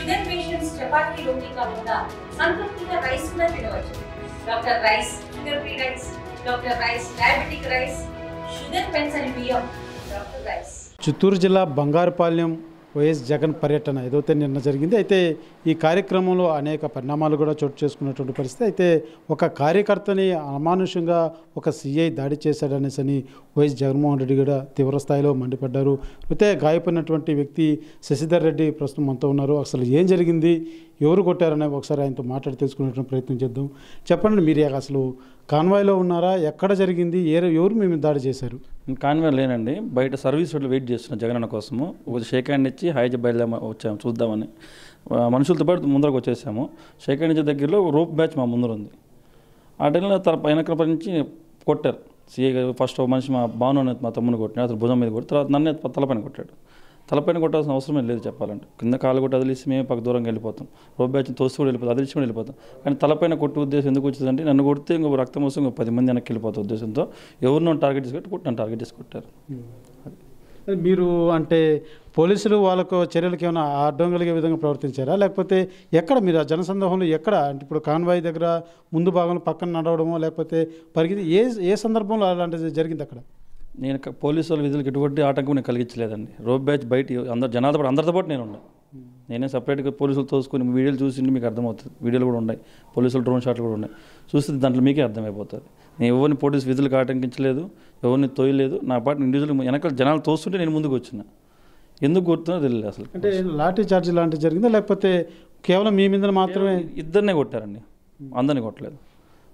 Sugar patients chapati రోటీ కాకుండా సంతృప్తిగా rice కూడా తినవచ్చు. Doctor rice, sugar free rice, doctor rice, diabetic rice, sugar పెన్సని బియ్యం, డాక్టర్ రైస్. చిత్తూరు జిల్లా బంగారుపాలెం వైఎస్ జగన్ పర్యటన ఏదైతే నిన్న జరిగింది. అయితే ఈ కార్యక్రమంలో అనేక పరిణామాలు కూడా చోటు చేసుకున్నటువంటి పరిస్థితి. అయితే ఒక కార్యకర్తని అమానుషంగా ఒక సీఐ దాడి చేశాడనేసని వైఎస్ జగన్మోహన్ రెడ్డి కూడా తీవ్ర స్థాయిలో మండిపడ్డారు. అయితే గాయపడినటువంటి వ్యక్తి శశిధర్ రెడ్డి ప్రస్తుతం మనతో ఉన్నారు. అసలు ఏం జరిగింది, ఎవరు కొట్టారనే ఒకసారి ఆయనతో మాట్లాడి తెలుసుకునేటువంటి ప్రయత్నం చేద్దాం. చెప్పండి, మీరు అసలు కాన్వాయ్లో ఉన్నారా, ఎక్కడ జరిగింది, ఎవరు మేము దాడి చేశారు? కాన్వాయ్ లేనండి, బయట సర్వీస్ రోడ్లు వెయిట్ చేస్తున్నాం జగన్ అన్న కోసము. ఒక షేక్ హ్యాండ్ ఇచ్చి హైజ్ బయలుదేరి వచ్చాము చూద్దామని. మనుషులతో పాటు ముందరకు వచ్చేసాము. షేక్ హ్యాండ్ ఇచ్చే దగ్గరలో రోప్ బ్యాచ్ మా ముందర ఉంది. ఆ టైంలో వెనక నుంచి కొట్టారు. సీఏ ఫస్ట్ మనిషి మా భాను అనేది మా తమ్ముని కొట్టినాడు, అతను భుజం మీద కొట్టి, తర్వాత నన్ను తలపైన కొట్టాడు. తలపైన కొట్టాల్సిన అవసరమే లేదు చెప్పాలంటే. కింద కాలు కొట్టి అదిలిసి మేము పక్క దూరంగా వెళ్ళిపోతాం. రోప్ బ్యాచ్ని తోసి కూడా వెళ్ళిపోతాం, అదిలిసి కూడా వెళ్ళిపోతాం. కానీ తలపైన కొట్టు ఉద్దేశం ఎందుకు వచ్చిందంటే, నన్ను కొడితే ఇంకో రక్తం వస్తే ఇంకో 10 మంది వెనక్కి వెళ్ళిపోతాం ఉద్దేశంతో ఎవరినో టార్గెట్ చేసి నన్ను టార్గెట్ చేసి కొట్టారు. మీరు అంటే పోలీసులు వాళ్ళకు చర్యలకు ఏమైనా అడ్డం కలిగే విధంగా ప్రవర్తించారా, లేకపోతే ఎక్కడ మీరు ఆ జనసందోహంలో ఎక్కడ అంటే ఇప్పుడు కాన్వాయ్ దగ్గర ముందు భాగంలో పక్కన నడవడమో లేకపోతే పరిగెత్తి ఏ సందర్భంలో అలాంటిది జరిగింది అక్కడ? నేను పోలీసు వాళ్ళ విధులకు ఎటువంటి ఆటంకం నేను కలిగించలేదండి. రోప్ బ్యాచ్ బయట జనాలతో పాటు అందరితో పాటు నేను ఉన్నాను. నేనే సపరేట్గా పోలీసులు తోసుకొని వీడియోలు చూసి మీకు అర్థమవుతుంది. వీడియోలు కూడా ఉన్నాయి, పోలీసులు డ్రోన్ షాట్లు కూడా ఉన్నాయి. చూస్తే దాంట్లో మీకే అర్థమైపోతుంది. నేను ఎవరిని పోలీసు విధులకు ఆటంకించలేదు, ఎవరిని తోయలేదు. నా పాటు ఇండివిజువల్ వెనకాల జనాలు తోస్తుంటే నేను ముందుకు వచ్చిన. ఎందుకు కొడుతున్నా తెలియదు అసలు. అంటే లాఠీ చార్జ్ లాంటివి జరిగిందా, లేకపోతే కేవలం మీ మీద మాత్రమే? ఇద్దరినే కొట్టారండి, అందరినీ కొట్టలేదు.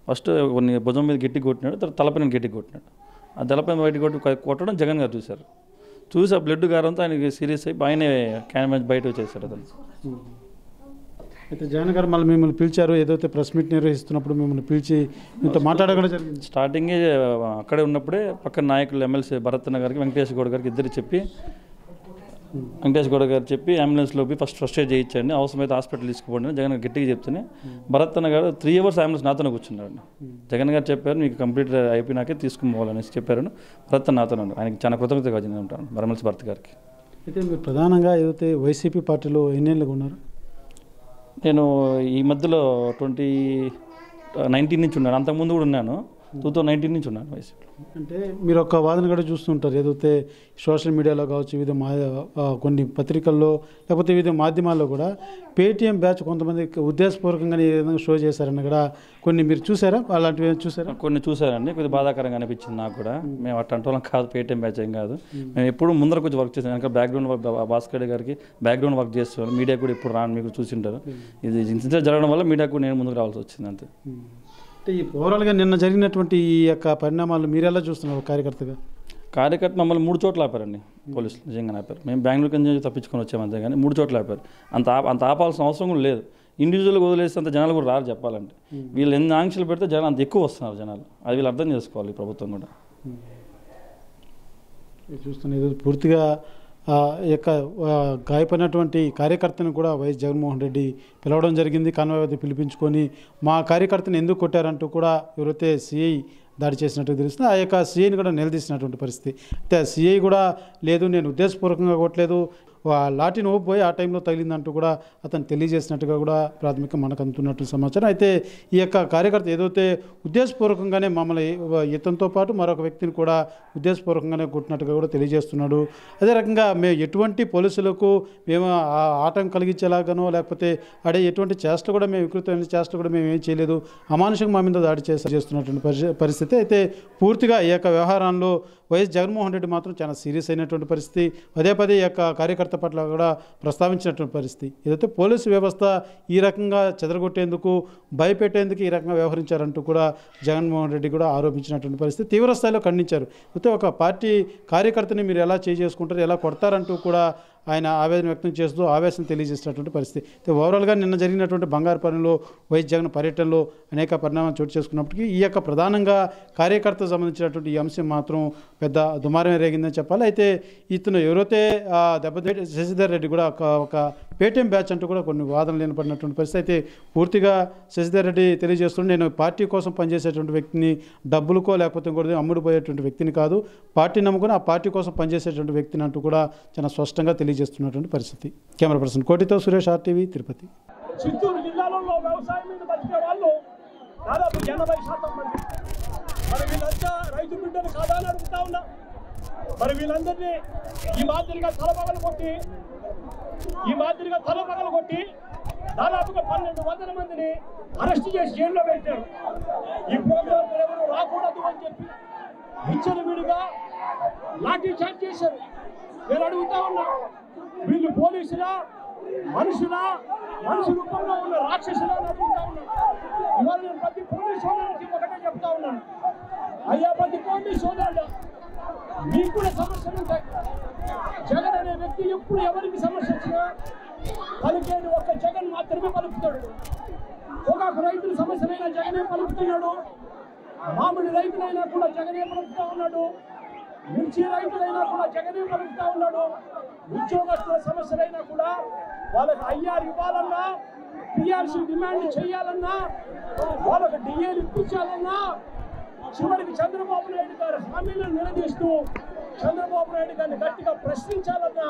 ఫస్ట్ కొన్ని భుజం మీద గట్టిగా కొట్టినాడు, తర్వాత తలపైన గట్టిగా కొట్టినాడు. ఆ తలపైన బయట కొట్టడం జగన్ గారు చూశారు. చూసి ఆ బ్లడ్ గారంతో ఆయనకి సీరియస్ అయిపోయి ఆయనే క్యాన్ బయట వచ్చేసారు అతను. అయితే జగన్ గారు మళ్ళీ మిమ్మల్ని పిలిచారు, ఏదైతే ప్రెస్ మీట్ నిర్వహిస్తున్నప్పుడు మిమ్మల్ని పిలిచి మీతో మాట్లాడడం జరిగింది. స్టార్టింగే అక్కడే ఉన్నప్పుడే పక్కన నాయకులు ఎమ్మెల్సీ భరత్ గారికి, వెంకటేష్ గౌడ్ గారికి ఇద్దరు చెప్పి, వెంకటేష్ గౌడ్ గారు చెప్పి అంబులెన్స్లో పోయి ఫస్ట్ ఎయిడ్ చేయించండి, అవసరమైతే హాస్పిటల్ తీసుకుపోండి జగన్ గారు గట్టిగా చెప్తేనే భరత్ గారు 3 hours అంబులెన్స్ నాతోనే కూర్చున్నాడు. జగన్ గారు చెప్పారు మీకు కంప్లీట్ అయిపోయినాకే తీసుకుని పోవాలనేసి చెప్పారు. భరత్ నాతోనే ఆయనకి చాలా కృతజ్ఞతగా ఉంటాను ఎమ్మెల్సీ భరత్ గారికి. అయితే మీరు ప్రధానంగా ఏదైతే వైసీపీ పార్టీలో ఎన్నేళ్ళుగా ఉన్నారు? నేను ఈ మధ్యలో 2019 నుంచి ఉన్నాను, అంతకుముందు కూడా ఉన్నాను. 2019 నుంచి ఉన్నాను వైసీపీలో. అంటే మీరు ఒక వాదన కూడా చూస్తుంటారు, ఏదైతే సోషల్ మీడియాలో కావచ్చు, వివిధ కొన్ని పత్రికల్లో లేకపోతే వివిధ మాధ్యమాల్లో కూడా పేటీఎం బ్యాచ్ కొంతమంది ఉద్దేశపూర్వకంగా ఏ విధంగా షో చేశారని కూడా కొన్ని మీరు చూసారా? అలాంటివి చూసారా? కొన్ని చూసారండి, కొద్దిగా బాధాకరంగా అనిపించింది నాకు కూడా. మేము అట్లాంటి వాళ్ళం కాదు, పేటీఎం బ్యాచ్ ఏం కాదు. మేము ఎప్పుడు ముందర కొంచెం వర్క్ చేసాం, వెనక బ్యాక్గ్రౌండ్ వర్క్ భాస్కర్ గారికి బ్యాక్గ్రౌండ్ వర్క్ చేస్తున్నాను. మీడియా కూడా ఇప్పుడు రాను, మీకు చూసింటారు. ఇది ఇన్సిడెంట్ జరగడం వల్ల మీడియాకు నేను ముందుకు రావాల్సి వచ్చింది అంతే. అంటే ఈ ఓవరాల్గా నిన్న జరిగినటువంటి ఈ యొక్క పరిణామాలు మీరు ఎలా చూస్తున్నారు కార్యకర్తగా? కార్యకర్త మమ్మల్ని 3 చోట్ల ఆపారండి పోలీసులు, నిజంగా ఆపారు. మేము బెంగళూరుకి నుంచి తప్పించుకొని వచ్చాము అంతే, కానీ 3 చోట్ల ఆపారు. అంత ఆపాల్సిన అవసరం కూడా లేదు. ఇండివిజువల్గా వదిలేస్తే అంత జనాలు కూడా రారు చెప్పాలంటే. వీళ్ళు ఎన్ని ఆంక్షలు పెడితే జనాలు అంత ఎక్కువ వస్తున్నారు జనాలు, అది వీళ్ళు అర్థం చేసుకోవాలి ప్రభుత్వం కూడా. చూస్తున్నది పూర్తిగా యొక్క గాయపడినటువంటి కార్యకర్తను కూడా వైఎస్ జగన్మోహన్ రెడ్డి పిలవడం జరిగింది. కాన్వాయ్ వద్ద పిలిపించుకొని మా కార్యకర్తను ఎందుకు కొట్టారంటూ కూడా ఎవరైతే సిఐ దాడి చేసినట్టు తెలుస్తుంది, ఆ యొక్క సీఐని కూడా నిలదీసినటువంటి పరిస్థితి. అయితే ఆ సీఐ కూడా లేదు, నేను ఉద్దేశపూర్వకంగా కొట్టలేదు, లాఠీ నోపు పోయి ఆ టైంలో తగిలిందంటూ కూడా అతను తెలియజేసినట్టుగా కూడా ప్రాథమికంగా మనకు అందుతున్నట్టు సమాచారం. అయితే ఈ యొక్క కార్యకర్త ఏదైతే ఉద్దేశపూర్వకంగానే మమ్మల్ని ఇతనితో పాటు మరొక వ్యక్తిని కూడా ఉద్దేశపూర్వకంగానే కొట్టినట్టుగా కూడా తెలియజేస్తున్నాడు. అదే రకంగా మేము ఎటువంటి పోలీసులకు మేము ఆటంకం కలిగించేలాగానో లేకపోతే ఎటువంటి చేష్టలు కూడా మేము వికృతమైన చేష్టలు కూడా మేము ఏం చేయలేదు, అమానుషంగా మా మీద దాడి చేస్తున్నటువంటి పరిస్థితి. అయితే పూర్తిగా ఈ యొక్క వ్యవహారంలో వైఎస్ జగన్మోహన్ రెడ్డి మాత్రం చాలా సీరియస్ అయినటువంటి పరిస్థితి. పదే ఈ యొక్క కార్యకర్త పట్ల కూడా ప్రస్తావించినటువంటి పరిస్థితి. ఏదైతే పోలీసు వ్యవస్థ ఈ రకంగా చెదరగొట్టేందుకు, భయపెట్టేందుకు ఈ రకంగా వ్యవహరించారంటూ కూడా జగన్మోహన్ రెడ్డి కూడా ఆరోపించినటువంటి పరిస్థితి, తీవ్ర స్థాయిలో ఖండించారు. అయితే ఒక పార్టీ కార్యకర్తని మీరు ఎలా చేసుకుంటారు, ఎలా కొడతారంటూ కూడా ఆయన ఆవేదన వ్యక్తం చేస్తూ ఆవేశం తెలియజేసినటువంటి పరిస్థితి. ఓవరాల్గా నిన్న జరిగినటువంటి బంగారుపాలెంలో వైఎస్ జగన్ పర్యటనలో అనేక పరిణామాలు చోటు చేసుకున్నప్పటికీ ఈ యొక్క ప్రధానంగా కార్యకర్తకు సంబంధించినటువంటి ఈ అంశం మాత్రం పెద్ద దుమారమే రేగిందని చెప్పాలి. అయితే ఇతను ఎవరైతే దెబ్బతిన్న శశిధర్ రెడ్డి కూడా ఒక పేటీఎం బ్యాచ్ అంటూ కూడా కొన్ని వాదనలు ఏర్పడినటువంటి పరిస్థితి. అయితే పూర్తిగా శశిధర్ రెడ్డి తెలియజేస్తుంటే, నేను పార్టీ కోసం పనిచేసేటువంటి వ్యక్తిని, డబ్బులకో లేకపోతే ఇంకోటి అమ్ముడుపోయేటువంటి వ్యక్తిని కాదు, పార్టీ నమ్ముకొని ఆ పార్టీ కోసం పనిచేసేటువంటి వ్యక్తిని అంటూ కూడా చాలా స్పష్టంగా తెలియజేస్తారు. తెలియజేస్తున్నటువంటి పరిస్థితి. కెమెరా పర్సన్ కోటితో సురేష్, RTV, తిరుపతి. చిత్తూరు జిల్లాలో వ్యవసాయం మీద బతికే వాళ్ళు దాదాపు 80% మంది. మరి వీళ్ళంతా రైతు బిడ్డలు కాదా అని అడుగుతా ఉన్నా. మరి వీళ్ళందరినీ ఈ మాదిరిగా తలపగలు కొట్టి దాదాపుగా 1200 మందిని అరెస్ట్ చేసి జైల్లో పెట్టారు. ఈ ప్రోగ్రాం ఎవరు రాకూడదు అని చెప్పి విచ్చలవిడిగా లాఠీ చార్జ్ చేశారు. నేను అడుగుతా ఉన్నా, వీళ్ళు పోలీసులా, మనిషి రూపంలో ఉన్న రాక్షసులా అని అడుగుతా ఉన్నాను. ఇవాళ నేను ప్రతి పోలీసు సోదరుడికి ఒకటే చెప్తా ఉన్నాను, అయ్యా ప్రతి పోలీసు సోదరుడు మీకు కూడా సమస్యలు ఉంటాయి. జగన్ అనే వ్యక్తి ఎప్పుడు ఎవరికి సమస్య వచ్చినా పలికేది ఒక్క జగన్ మాత్రమే పలుకుతాడు. పొగాకు రైతుల సమస్యలైనా జగనే పలుకుతున్నాడు, మామిడి రైతులైనా కూడా జగనే పలుకుతా ఉన్నాడు, మిర్చి రైతులైనా కూడా జగనే పలుకుతా ఉన్నాడు. ఉద్యోగస్తుల సమస్యలైనా కూడా వాళ్ళకి ఐఆర్ ఇవ్వాలన్నా, పిఆర్సీ డిమాండ్ చేయాలన్నా, వాళ్ళకి డిఏలు ఇప్పించాలన్నా, చివరికి చంద్రబాబు నాయుడు గారు హామీలను నిలదీస్తూ చంద్రబాబు నాయుడు గారిని గట్టిగా ప్రశ్నించాలన్నా,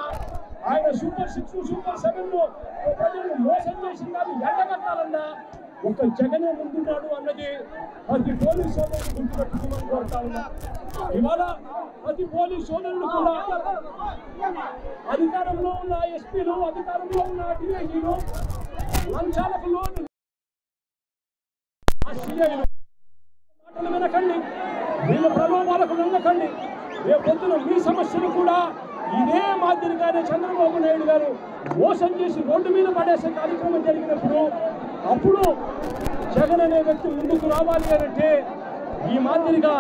ఆయన సూపర్ 6, సూపర్ 7 ప్రజలను మోసం చేసిన దాన్ని ఎండగట్టాలన్నా ఒక జగనే ముందున్నాడు అన్నది ప్రతి పోలీసు సోదరుడు గుర్తుపెట్టుకోమని కోరుతా ఉన్నా. ఇవాళ ప్రతి పోలీసు సోదరుడు కూడా అధికారంలో ఉన్న ఎస్పీలు, అధికారంలో ఉన్న డిఐజీలు, లంచాలకు లోను సిఐలు మాటలు వినకండి, వీళ్ళ ప్రలోభాలకు లొంగకండి. రేపొద్దున మీ సమస్యలు కూడా ఇదే మాదిరిగానే చంద్రబాబు నాయుడు గారు మోసం చేసి రోడ్డు మీద పడేసే కార్యక్రమం జరిగినప్పుడు అప్పుడు జగన్ అనే వ్యక్తి ముందుకు రావాలి అంటే ఈ మాదిరిగా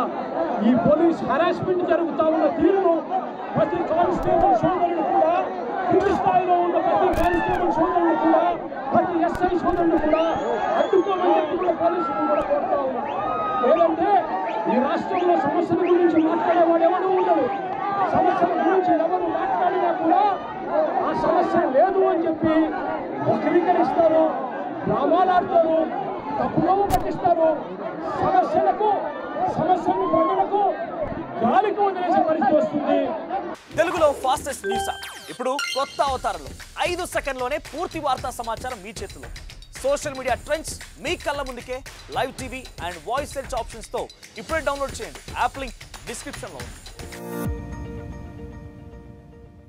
ఈ పోలీస్ హరాస్మెంట్ జరుగుతూ ఉన్న తీరును ప్రతి కానిస్టేబుల్ సోదరుడు కూడా, కింది స్థాయిలో ఉన్న ప్రతి కానిస్టేబుల్ సోదరుడు కూడా, ప్రతి ఎస్ఐ సోదరుడు కూడా అడ్డుకోమని చెప్పి కూడా పోలీసులు కూడా కోరుతా ఉన్నారు. లేదంటే ఈ రాష్ట్రంలో సమస్యల గురించి మాట్లాడేవాడు ఎవరు ఉండడు. సమస్యల గురించి ఎవరు మాట్లాడినా కూడా ఆ సమస్య లేదు అని చెప్పి వక్రీకరిస్తారు, డ్రామాలాడతారు, తప్పులో పట్టిస్తారు. సమస్యలను ప్రజలకు గాలికి వదిలేసే పరిస్థితి వస్తుంది. తెలుగులో ఫాస్టెస్ట్ న్యూస్ యాప్ ఇప్పుడు కొత్త అవతారంలో 5 సెకండ్లోనే పూర్తి వార్తా సమాచారం మీ చేతిలో. సోషల్ మీడియా ట్రెండ్స్ మీ కళ్ళ ముందుకే live TV and voice search ఆప్షన్స్తో ఇప్పుడే డౌన్లోడ్ చేయండి. యాప్ లింక్ డిస్క్రిప్షన్లో ఉంది.